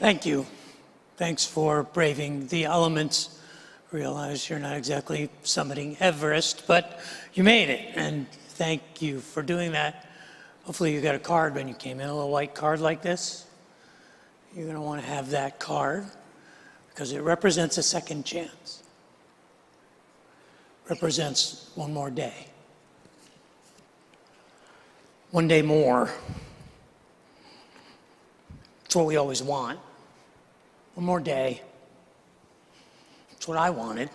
Thank you. Thanks for braving the elements. Realize you're not exactly summiting Everest, but you made it, and thank you for doing that. Hopefully you got a card when you came in, a little white card like this. You're going to want to have that card because it represents a second chance. Represents one more day. One day more. It's what we always want. One more day. It's what I wanted.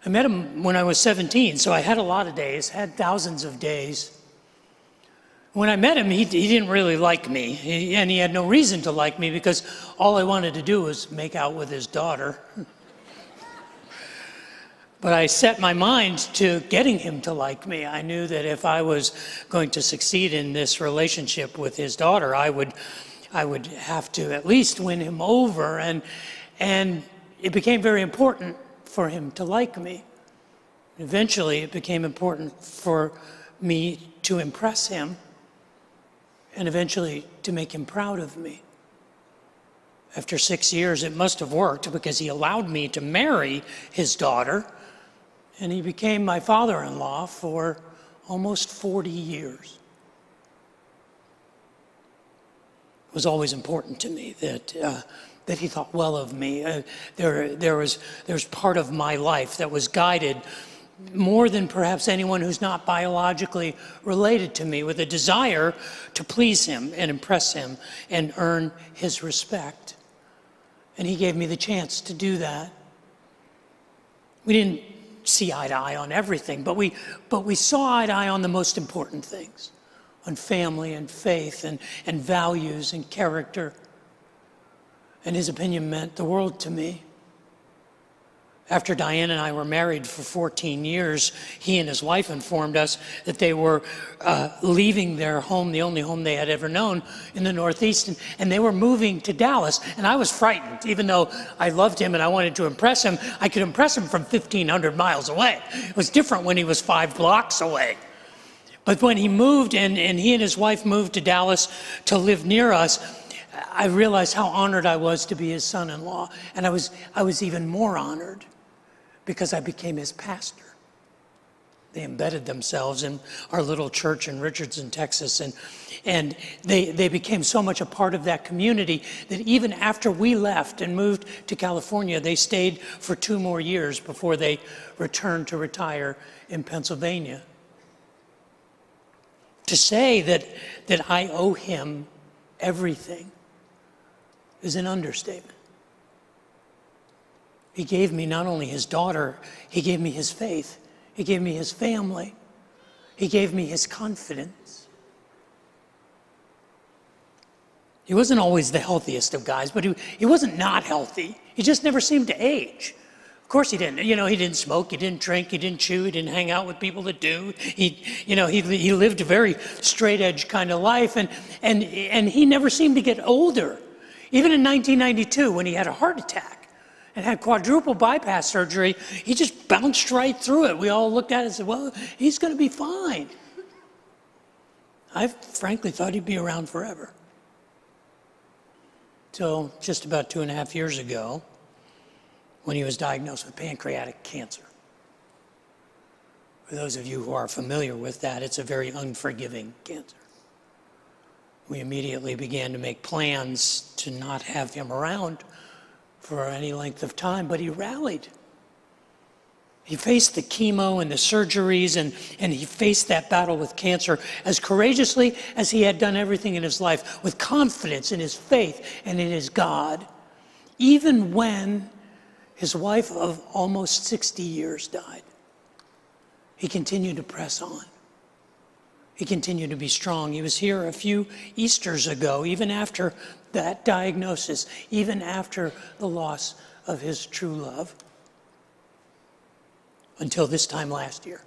I met him when I was 17, so I had a lot of days, had thousands of days. When I met him, he didn't really like me, and he had no reason to like me because all I wanted to do was make out with his daughter. But I set my mind to getting him to like me. I knew that if I was going to succeed in this relationship with his daughter, I would have to at least win him over, and it became very important for him to like me. Eventually, it became important for me to impress him, and eventually to make him proud of me. After 6 years, it must have worked because he allowed me to marry his daughter, and he became my father-in-law for almost 40 years. It was always important to me that he thought well of me. There was part of my life that was guided more than perhaps anyone who's not biologically related to me, with a desire to please him and impress him and earn his respect. And he gave me the chance to do that. We didn't see eye to eye on everything, but we saw eye to eye on the most important things, on family and faith and values and character. And his opinion meant the world to me. After Diane and I were married for 14 years, he and his wife informed us that they were leaving their home, the only home they had ever known, in the Northeast, and they were moving to Dallas. And I was frightened. Even though I loved him and I wanted to impress him, I could impress him from 1,500 miles away. It was different when he was 5 blocks away. But when he moved and he and his wife moved to Dallas to live near us, I realized how honored I was to be his son-in-law. And I was even more honored because I became his pastor. They embedded themselves in our little church in Richardson, Texas, and they became so much a part of that community that even after we left and moved to California, they stayed for 2 more years before they returned to retire in Pennsylvania. To say that I owe him everything is an understatement. He gave me not only his daughter, he gave me his faith. He gave me his family. He gave me his confidence. He wasn't always the healthiest of guys, but he wasn't not healthy. He just never seemed to age. Of course he didn't. He didn't smoke, he didn't drink, he didn't chew, he didn't hang out with people that do. He lived a very straight edge kind of life, and he never seemed to get older. Even in 1992, when he had a heart attack and had quadruple bypass surgery, he just bounced right through it. We all looked at it and said, well, he's going to be fine. I frankly thought he'd be around forever. Till just about 2.5 years ago, when he was diagnosed with pancreatic cancer. For those of you who are familiar with that, it's a very unforgiving cancer. We immediately began to make plans to not have him around for any length of time, but he rallied. He faced the chemo and the surgeries, and he faced that battle with cancer as courageously as he had done everything in his life, with confidence in his faith and in his God, even when his wife of almost 60 years died. He continued to press on. He continued to be strong. He was here a few Easters ago, even after that diagnosis, even after the loss of his true love, until this time last year.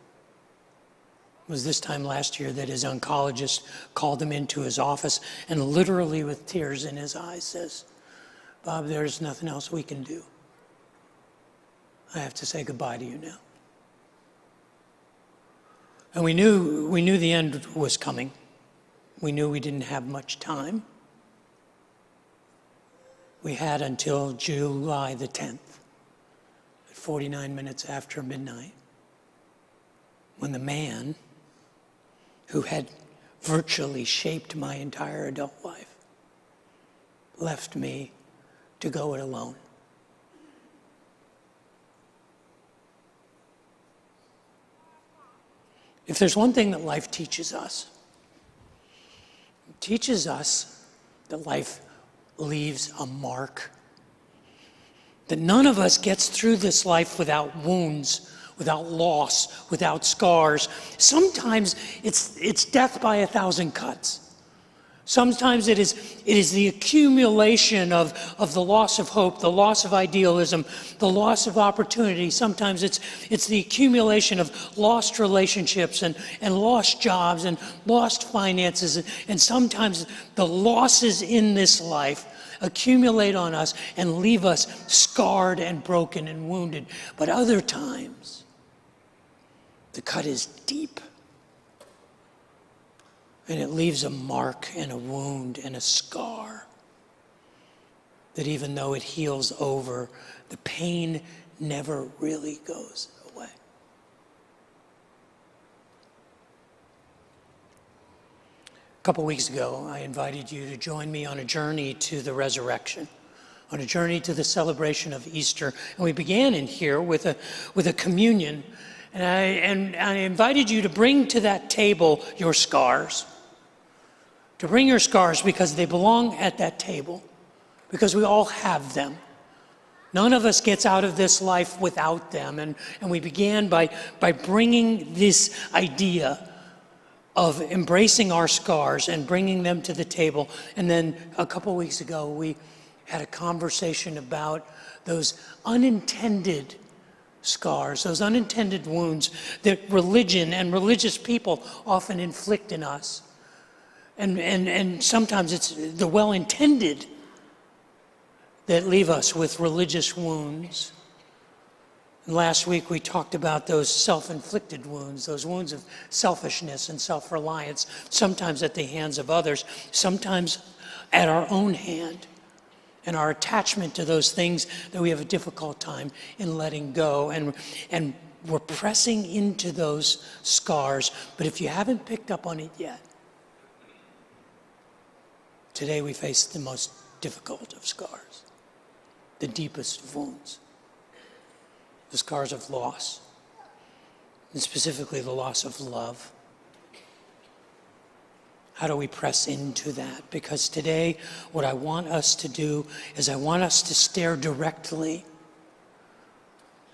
It was this time last year that his oncologist called him into his office and literally with tears in his eyes says, Bob, there's nothing else we can do. I have to say goodbye to you now. And we knew the end was coming. We knew we didn't have much time. we had until July the 10th, at 49 minutes after midnight, when the man who had virtually shaped my entire adult life left me to go it alone. If there's one thing that life teaches us, it teaches us that life leaves a mark. That none of us gets through this life without wounds, without loss, without scars. Sometimes it's death by 1,000 cuts. Sometimes it is the accumulation of the loss of hope, the loss of idealism, the loss of opportunity. Sometimes it's the accumulation of lost relationships and lost jobs and lost finances. And sometimes the losses in this life accumulate on us and leave us scarred and broken and wounded. But other times, the cut is deep. And it leaves a mark and a wound and a scar that even though it heals over, the pain never really goes away. A couple weeks ago, I invited you to join me on a journey to the resurrection, on a journey to the celebration of Easter. And we began in here with a communion. And I invited you to bring to that table your scars. To bring your scars because they belong at that table, because we all have them. None of us gets out of this life without them. And we began by bringing this idea of embracing our scars and bringing them to the table. And then a couple weeks ago, we had a conversation about those unintended scars, those unintended wounds that religion and religious people often inflict in us. And sometimes it's the well-intended that leave us with religious wounds. And last week we talked about those self-inflicted wounds, those wounds of selfishness and self-reliance, sometimes at the hands of others, sometimes at our own hand, and our attachment to those things that we have a difficult time in letting go. And we're pressing into those scars, but if you haven't picked up on it yet, today we face the most difficult of scars, the deepest of wounds, the scars of loss, and specifically the loss of love. How do we press into that? Because today, what I want us to do is I want us to stare directly,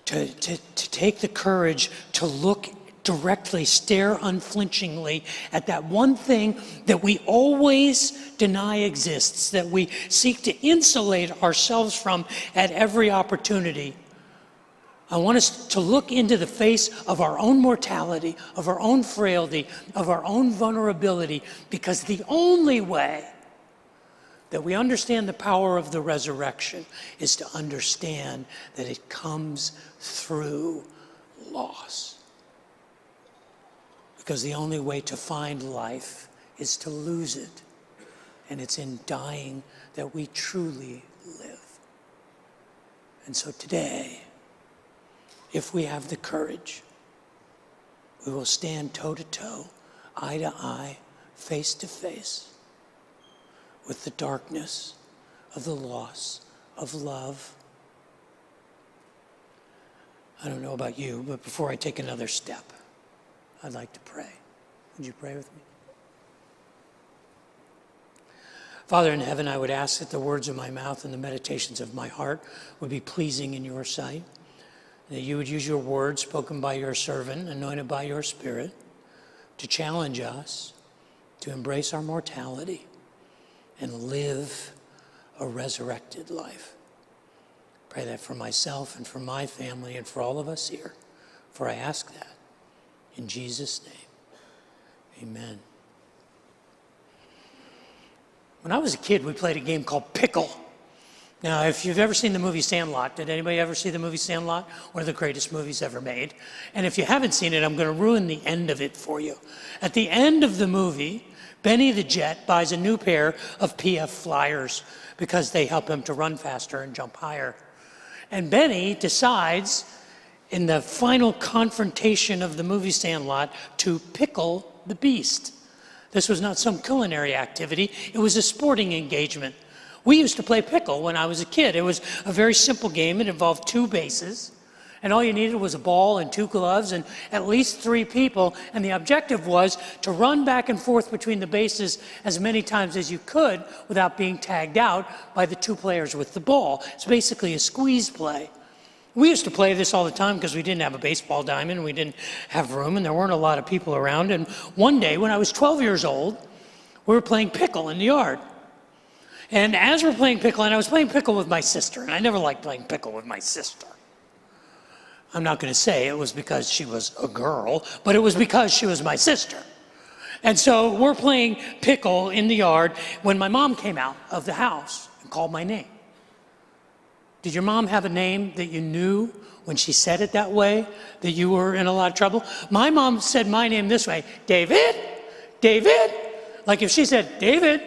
to take the courage to look directly, stare unflinchingly at that one thing that we always deny exists, that we seek to insulate ourselves from at every opportunity. I want us to look into the face of our own mortality, of our own frailty, of our own vulnerability, because the only way that we understand the power of the resurrection is to understand that it comes through loss. Because the only way to find life is to lose it. And it's in dying that we truly live. And so today, if we have the courage, we will stand toe to toe, eye to eye, face to face with the darkness of the loss of love. I don't know about you, but before I take another step, I'd like to pray. Would you pray with me? Father in heaven, I would ask that the words of my mouth and the meditations of my heart would be pleasing in your sight, that you would use your words spoken by your servant, anointed by your Spirit, to challenge us to embrace our mortality and live a resurrected life. Pray that for myself and for my family and for all of us here, for I ask that in Jesus' name, amen. When I was a kid, we played a game called Pickle. Now, if you've ever seen the movie Sandlot, did anybody ever see the movie Sandlot? One of the greatest movies ever made. And if you haven't seen it, I'm going to ruin the end of it for you. At the end of the movie, Benny the Jet buys a new pair of PF Flyers because they help him to run faster and jump higher. And Benny decides, in the final confrontation of the movie Sandlot, to pickle the beast. This was not some culinary activity. It was a sporting engagement. We used to play pickle when I was a kid. It was a very simple game. It involved 2 bases, and all you needed was a ball and 2 gloves and at least 3 people, and the objective was to run back and forth between the bases as many times as you could without being tagged out by the 2 players with the ball. It's basically a squeeze play. We used to play this all the time because we didn't have a baseball diamond, and we didn't have room, and there weren't a lot of people around. And one day, when I was 12 years old, we were playing pickle in the yard. And as we're playing pickle, and I was playing pickle with my sister, and I never liked playing pickle with my sister. I'm not going to say it was because she was a girl, but it was because she was my sister. And so we're playing pickle in the yard when my mom came out of the house and called my name. Did your mom have a name that you knew when she said it that way, that you were in a lot of trouble? My mom said my name this way, David, David. Like if she said, David,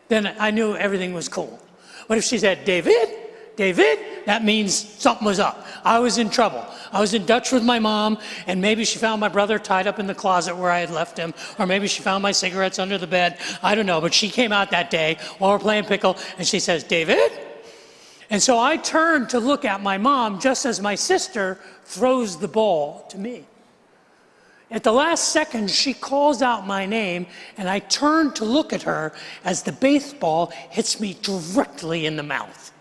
then I knew everything was cool. But if she said, David, David, that means something was up. I was in trouble. I was in Dutch with my mom, and maybe she found my brother tied up in the closet where I had left him, or maybe she found my cigarettes under the bed. I don't know, but she came out that day while we're playing pickle, and she says, David? And so I turned to look at my mom just as my sister throws the ball to me. At the last second, she calls out my name, and I turn to look at her as the baseball hits me directly in the mouth.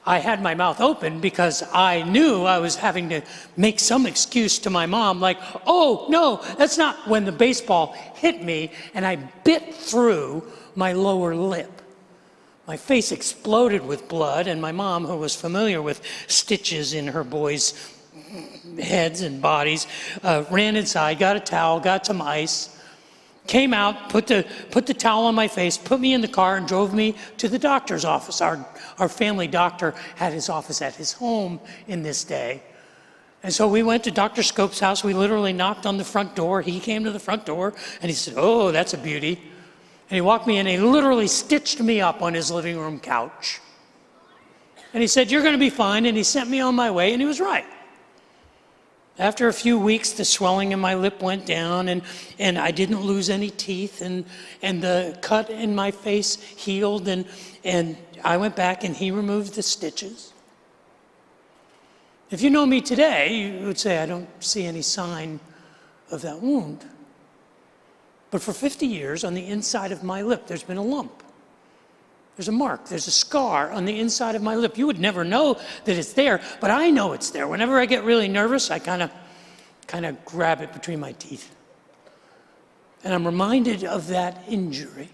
I had my mouth open because I knew I was having to make some excuse to my mom, like, oh, no, that's not when the baseball hit me, and I bit through my lower lip. My face exploded with blood, and my mom, who was familiar with stitches in her boys' heads and bodies, ran inside, got a towel, got some ice, came out, put the towel on my face, put me in the car, and drove me to the doctor's office. Our family doctor had his office at his home in this day. And so we went to Dr. Scope's house. We literally knocked on the front door. He came to the front door, and he said, oh, that's a beauty. And he walked me in, and he literally stitched me up on his living room couch. And he said, you're going to be fine, and he sent me on my way, and he was right. After a few weeks, the swelling in my lip went down, and I didn't lose any teeth, and the cut in my face healed, and I went back, and he removed the stitches. If you know me today, you would say, I don't see any sign of that wound. But for 50 years, on the inside of my lip, there's been a lump. There's a mark, there's a scar on the inside of my lip. You would never know that it's there, but I know it's there. Whenever I get really nervous, I kind of grab it between my teeth. And I'm reminded of that injury,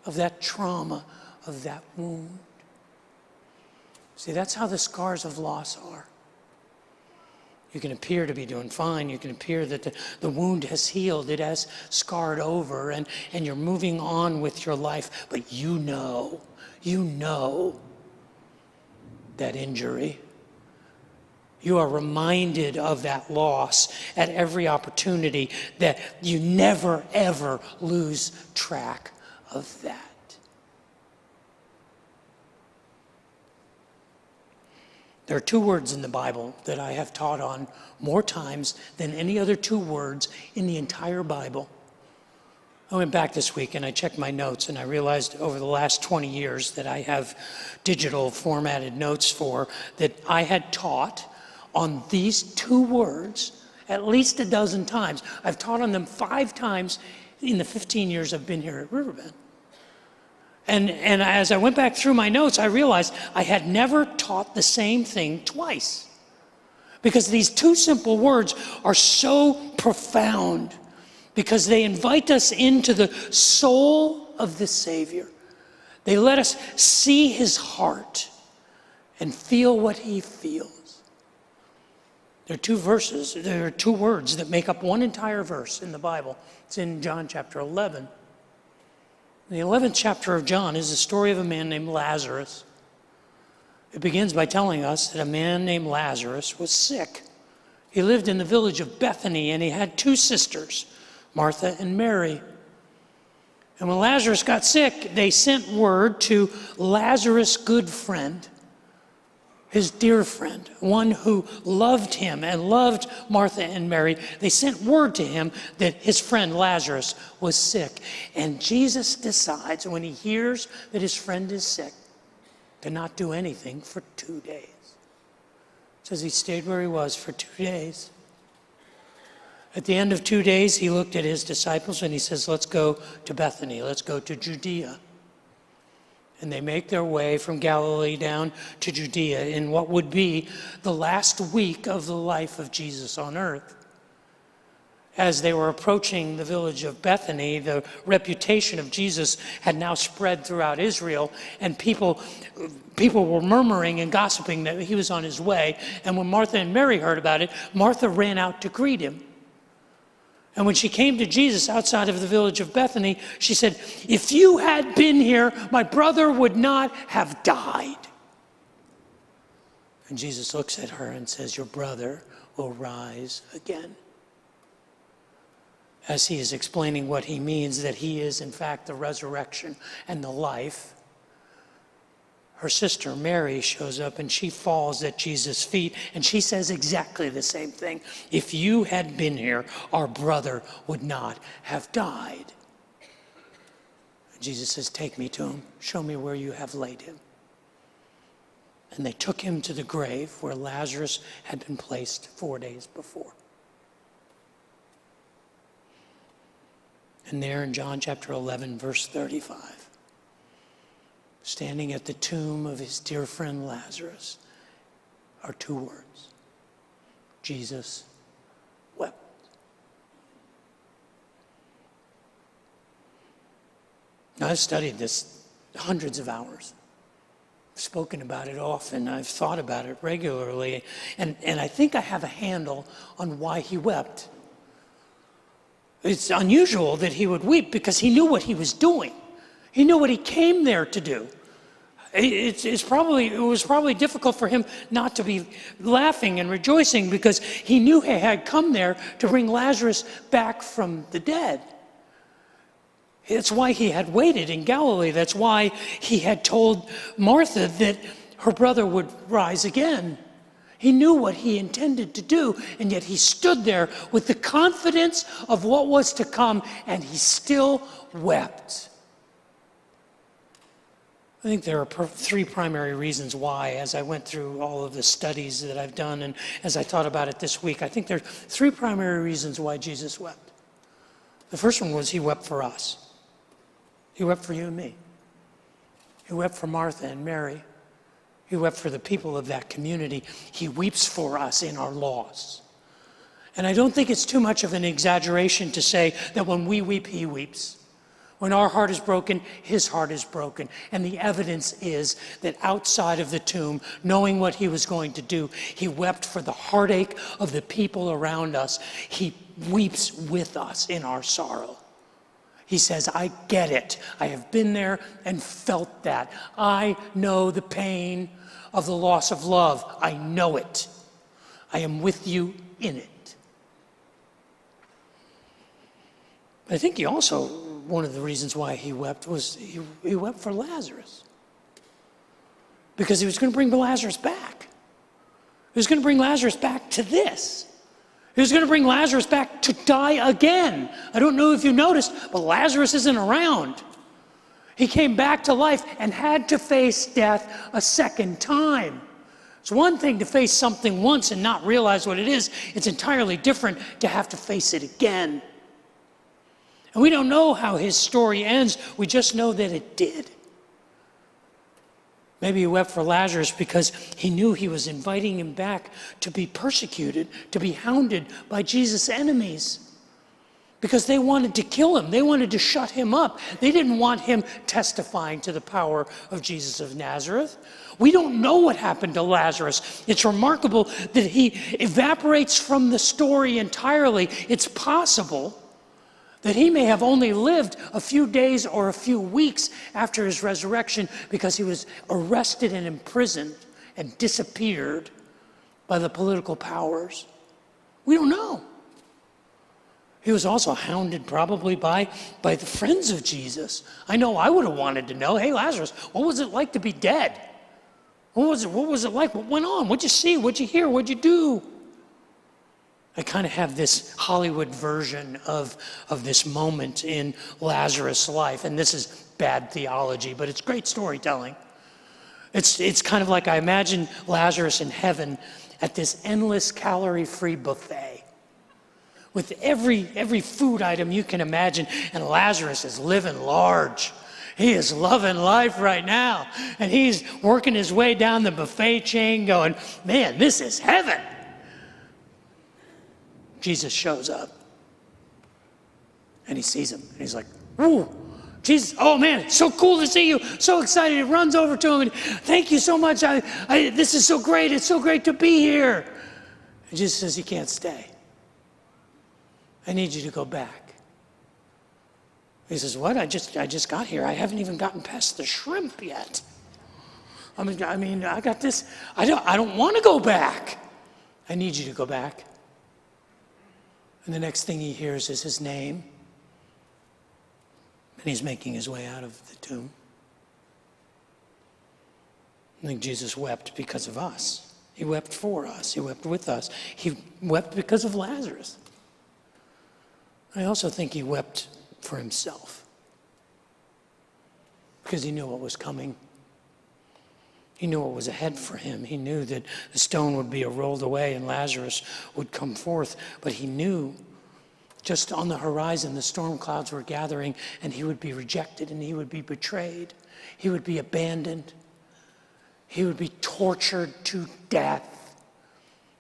of that trauma, of that wound. See, that's how the scars of loss are. You can appear to be doing fine. You can appear that the wound has healed. It has scarred over, and you're moving on with your life. But you know that injury. You are reminded of that loss at every opportunity, that you never, ever lose track of that. There are 2 words in the Bible that I have taught on more times than any other 2 words in the entire Bible. I went back this week and I checked my notes, and I realized over the last 20 years that I have digital formatted notes for, that I had taught on these 2 words at least a dozen times. I've taught on them 5 times in the 15 years I've been here at Riverbend. And as I went back through my notes, I realized I had never taught the same thing twice. Because these 2 simple words are so profound, because they invite us into the soul of the Savior. They let us see his heart and feel what he feels. There are 2 words that make up one entire verse in the Bible. It's in John chapter 11. The 11th chapter of John is the story of a man named Lazarus. It begins by telling us that a man named Lazarus was sick. He lived in the village of Bethany, and he had two sisters, Martha and Mary. And when Lazarus got sick, they sent word to Lazarus' good friend, his dear friend, one who loved him and loved Martha and Mary. They sent word to him that his friend Lazarus was sick. And Jesus decides, when he hears that his friend is sick, to not do anything for 2 days. It says he stayed where he was for 2 days. At the end of 2 days, he looked at his disciples and he says, let's go to Bethany, let's go to Judea. And they make their way from Galilee down to Judea in what would be the last week of the life of Jesus on earth. As they were approaching the village of Bethany, the reputation of Jesus had now spread throughout Israel, and people were murmuring and gossiping that he was on his way. And when Martha and Mary heard about it, Martha ran out to greet him. And when she came to Jesus outside of the village of Bethany, she said, if you had been here, my brother would not have died. And Jesus looks at her and says, your brother will rise again. As he is explaining what he means, that he is in fact the resurrection and the life, her sister Mary shows up and she falls at Jesus' feet and she says exactly the same thing. If you had been here, our brother would not have died. And Jesus says, take me to him. Show me where you have laid him. And they took him to the grave where Lazarus had been placed 4 days before. And there in John chapter 11, verse 35, standing at the tomb of his dear friend Lazarus, are 2 words. Jesus wept. Now, I've studied this hundreds of hours. I've spoken about it often. I've thought about it regularly. And I think I have a handle on why he wept. It's unusual that he would weep because he knew what he was doing. He knew what he came there to do. It was probably difficult for him not to be laughing and rejoicing because he knew he had come there to bring Lazarus back from the dead. That's why he had waited in Galilee. That's why he had told Martha that her brother would rise again. He knew what he intended to do, and yet he stood there with the confidence of what was to come, and he still wept. I think there are 3 primary reasons why, as I went through all of the studies that I've done and as I thought about it this week, I think there are 3 primary reasons why Jesus wept. The first one was he wept for us. He wept for you and me. He wept for Martha and Mary. He wept for the people of that community. He weeps for us in our loss. And I don't think it's too much of an exaggeration to say that when we weep, he weeps. When our heart is broken, his heart is broken. And the evidence is that outside of the tomb, knowing what he was going to do, he wept for the heartache of the people around us. He weeps with us in our sorrow. He says, I get it. I have been there and felt that. I know the pain of the loss of love. I know it. I am with you in it. But I think one of the reasons why he wept was he wept for Lazarus. Because he was going to bring Lazarus back. He was going to bring Lazarus back to this. He was going to bring Lazarus back to die again. I don't know if you noticed, but Lazarus isn't around. He came back to life and had to face death a second time. It's one thing to face something once and not realize what it is. It's entirely different to have to face it again. And we don't know how his story ends. We just know that it did. Maybe he wept for Lazarus because he knew he was inviting him back to be persecuted, to be hounded by Jesus' enemies. Because they wanted to kill him. They wanted to shut him up. They didn't want him testifying to the power of Jesus of Nazareth. We don't know what happened to Lazarus. It's remarkable that he evaporates from the story entirely. It's possible that he may have only lived a few days or a few weeks after his resurrection because he was arrested and imprisoned and disappeared by the political powers? We don't know. He was also hounded probably by the friends of Jesus. I know I would have wanted to know, hey, Lazarus, what was it like to be dead? What was it like? What went on? What'd you see? What'd you hear? What'd you do? I kind of have this Hollywood version of this moment in Lazarus' life. And this is bad theology, but it's great storytelling. It's kind of like I imagine Lazarus in heaven at this endless calorie-free buffet with every food item you can imagine, and Lazarus is living large. He is loving life right now, and he's working his way down the buffet chain going, man, this is heaven. Jesus shows up, and he sees him, and he's like, ooh, Jesus, oh man, it's so cool to see you, so excited. He runs over to him, and thank you so much. This is so great. It's so great to be here. And Jesus says, you can't stay. I need you to go back. He says, what? I just got here. I haven't even gotten past the shrimp yet. I mean, I got this. I don't want to go back. I need you to go back. And the next thing he hears is his name. And he's making his way out of the tomb. I think Jesus wept because of us. He wept for us. He wept with us. He wept because of Lazarus. I also think he wept for himself because he knew what was coming. He knew what was ahead for him. He knew that the stone would be rolled away and Lazarus would come forth. But he knew just on the horizon the storm clouds were gathering and he would be rejected and he would be betrayed. He would be abandoned. He would be tortured to death.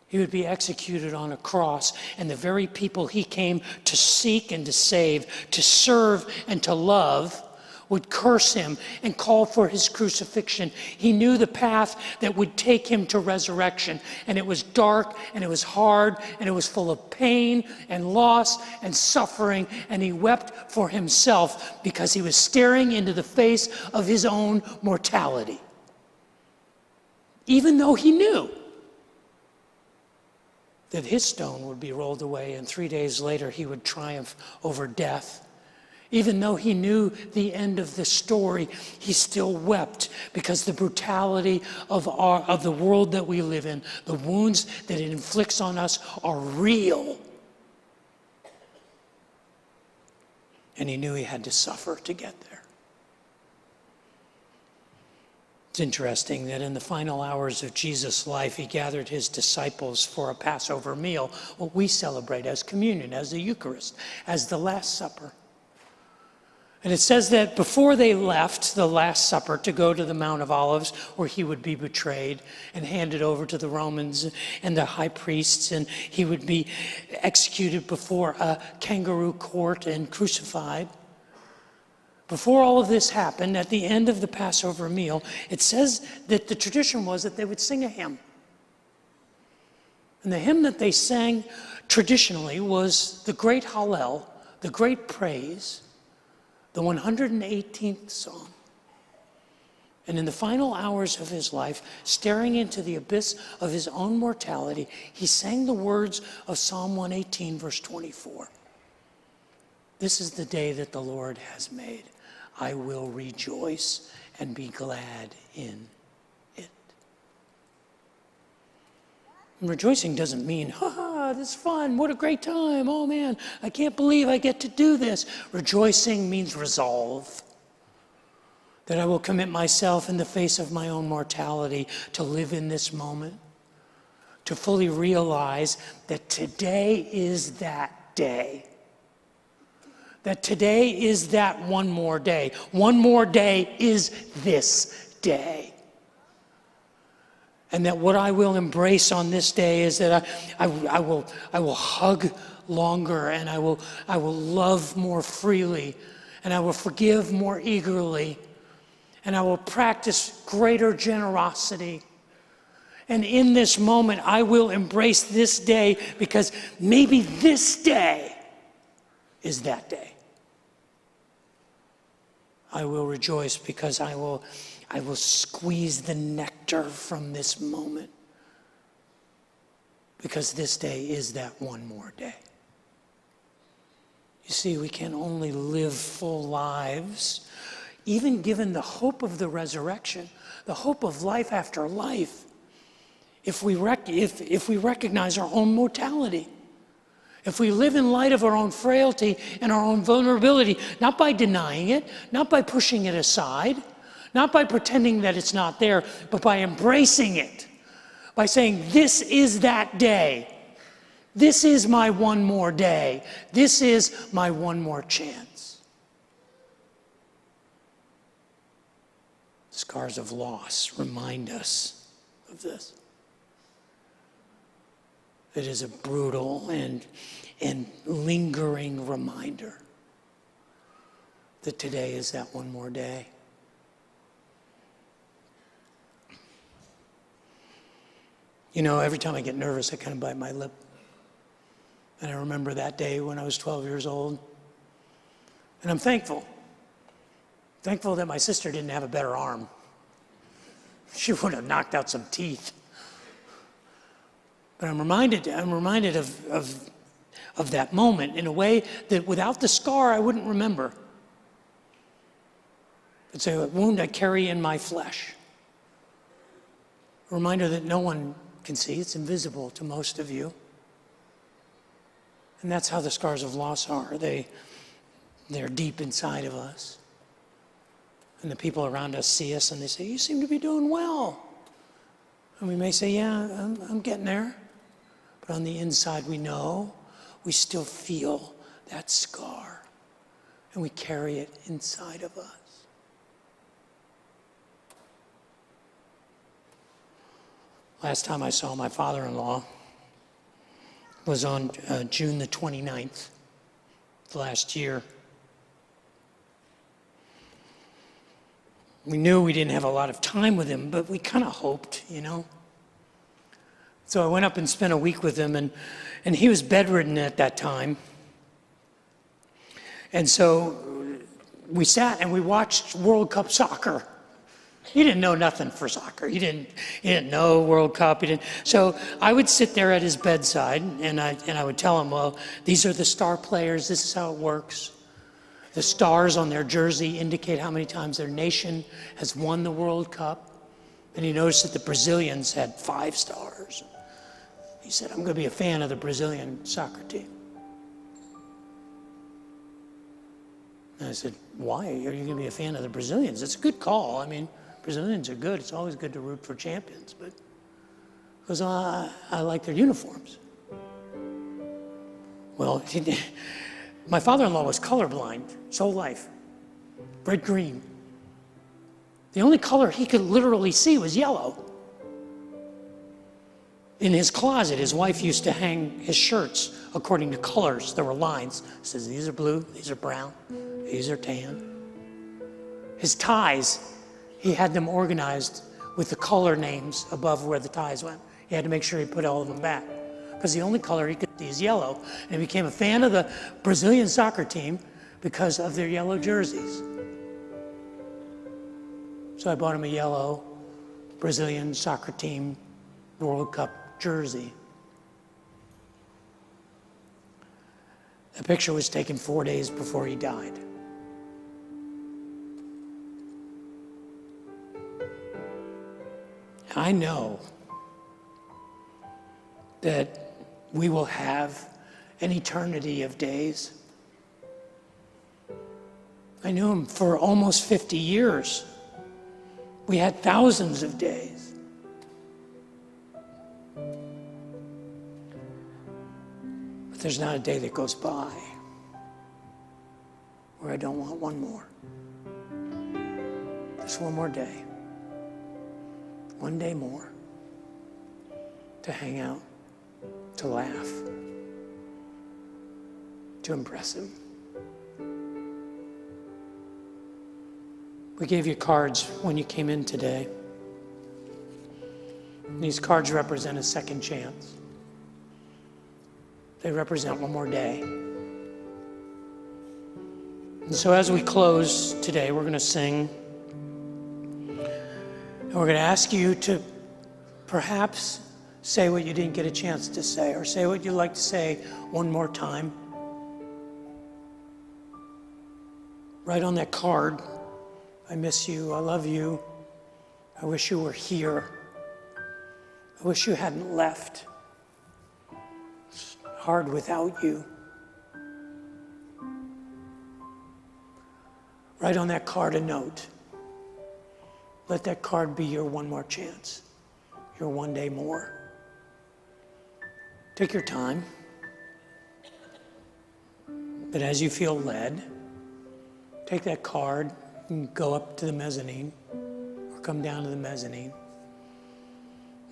He would be executed on a cross, and the very people he came to seek and to save, to serve and to love, would curse him and call for his crucifixion. He knew the path that would take him to resurrection, and it was dark, and it was hard, and it was full of pain and loss and suffering, and he wept for himself because he was staring into the face of his own mortality. Even though he knew that his stone would be rolled away and 3 days later he would triumph over death. Even though he knew the end of the story, he still wept because the brutality of the world that we live in, the wounds that it inflicts on us are real. And he knew he had to suffer to get there. It's interesting that in the final hours of Jesus' life, he gathered his disciples for a Passover meal, what we celebrate as communion, as the Eucharist, as the Last Supper. And it says that before they left the Last Supper to go to the Mount of Olives, where he would be betrayed and handed over to the Romans and the high priests, and he would be executed before a kangaroo court and crucified. Before all of this happened, at the end of the Passover meal, it says that the tradition was that they would sing a hymn. And the hymn that they sang traditionally was the great Hallel, the great praise, the 118th Psalm. And in the final hours of his life, staring into the abyss of his own mortality, he sang the words of Psalm 118, verse 24. This is the day that the Lord has made. I will rejoice and be glad in it. And rejoicing doesn't mean, this is fun, what a great time, oh man, I can't believe I get to do this. Rejoicing means resolve. That I will commit myself in the face of my own mortality to live in this moment, to fully realize that today is that day. That today is that one more day. One more day is this day. And that what I will embrace on this day is that I will hug longer, and I will love more freely, and I will forgive more eagerly, and I will practice greater generosity. And in this moment, I will embrace this day because maybe this day is that day. I will rejoice because I will squeeze the nectar from this moment. Because this day is that one more day. You see, we can only live full lives, even given the hope of the resurrection, the hope of life after life, if we recognize our own mortality. If we live in light of our own frailty and our own vulnerability, not by denying it, not by pushing it aside, not by pretending that it's not there, but by embracing it, by saying, this is that day. This is my one more day. This is my one more chance. Scars of loss remind us of this. It is a brutal and lingering reminder that today is that one more day. You know, every time I get nervous, I kind of bite my lip. And I remember that day when I was 12 years old. And I'm thankful. Thankful that my sister didn't have a better arm. She would have knocked out some teeth. But I'm reminded of that moment in a way that without the scar, I wouldn't remember. It's a wound I carry in my flesh. A reminder that no one can see. It's invisible to most of you. And that's how the scars of loss are. They're deep inside of us. And the people around us see us and they say, you seem to be doing well. And we may say, yeah, I'm getting there. But on the inside, we know, we still feel that scar. And we carry it inside of us. Last time I saw my father-in-law was on June the 29th of last year. We knew we didn't have a lot of time with him, but we kind of hoped, you know. So I went up and spent a week with him, and he was bedridden at that time. And so we sat and we watched World Cup soccer. He didn't know nothing for soccer. He didn't know World Cup. So I would sit there at his bedside, and I would tell him, well, these are the star players. This is how it works. The stars on their jersey indicate how many times their nation has won the World Cup. And he noticed that the Brazilians had 5 stars. He said, I'm going to be a fan of the Brazilian soccer team. And I said, why are you going to be a fan of the Brazilians? It's a good call. I mean, Brazilians are good. It's always good to root for champions. But because I like their uniforms. Well, my father-in-law was colorblind his whole life. Red green. The only color he could literally see was yellow. In his closet, his wife used to hang his shirts according to colors. There were lines. It says, these are blue, these are brown, these are tan. His ties, he had them organized with the color names above where the ties went. He had to make sure he put all of them back. Because the only color he could see is yellow. And he became a fan of the Brazilian soccer team because of their yellow jerseys. So I bought him a yellow Brazilian soccer team World Cup jersey. The picture was taken 4 days before he died. I know that we will have an eternity of days. I knew him for almost 50 years. We had thousands of days. But there's not a day that goes by where I don't want one more. Just one more day. One day more. To hang out. To laugh. To impress him. We gave you cards when you came in today. These cards represent a second chance. They represent one more day. And so as we close today, we're going to sing. And we're going to ask you to perhaps say what you didn't get a chance to say, or say what you'd like to say one more time. Write on that card, I miss you, I love you, I wish you were here, I wish you hadn't left. It's hard without you. Write on that card a note. Let that card be your one more chance, your one day more. Take your time, but as you feel led, take that card and go up to the mezzanine or come down to the mezzanine.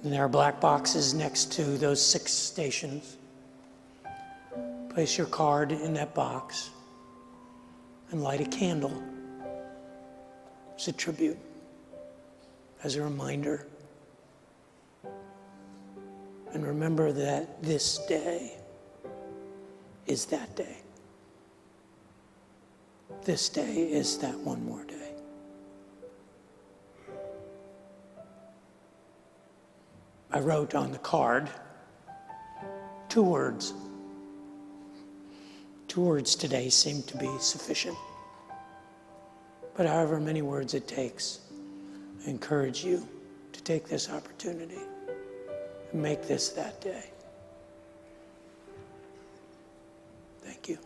And there are black boxes next to those 6 stations. Place your card in that box and light a candle as a tribute, as a reminder. And remember that this day is that day. This day is that one more day. I wrote on the card 2 words. 2 words today seem to be sufficient. But however many words it takes, I encourage you to take this opportunity and make this that day. Thank you.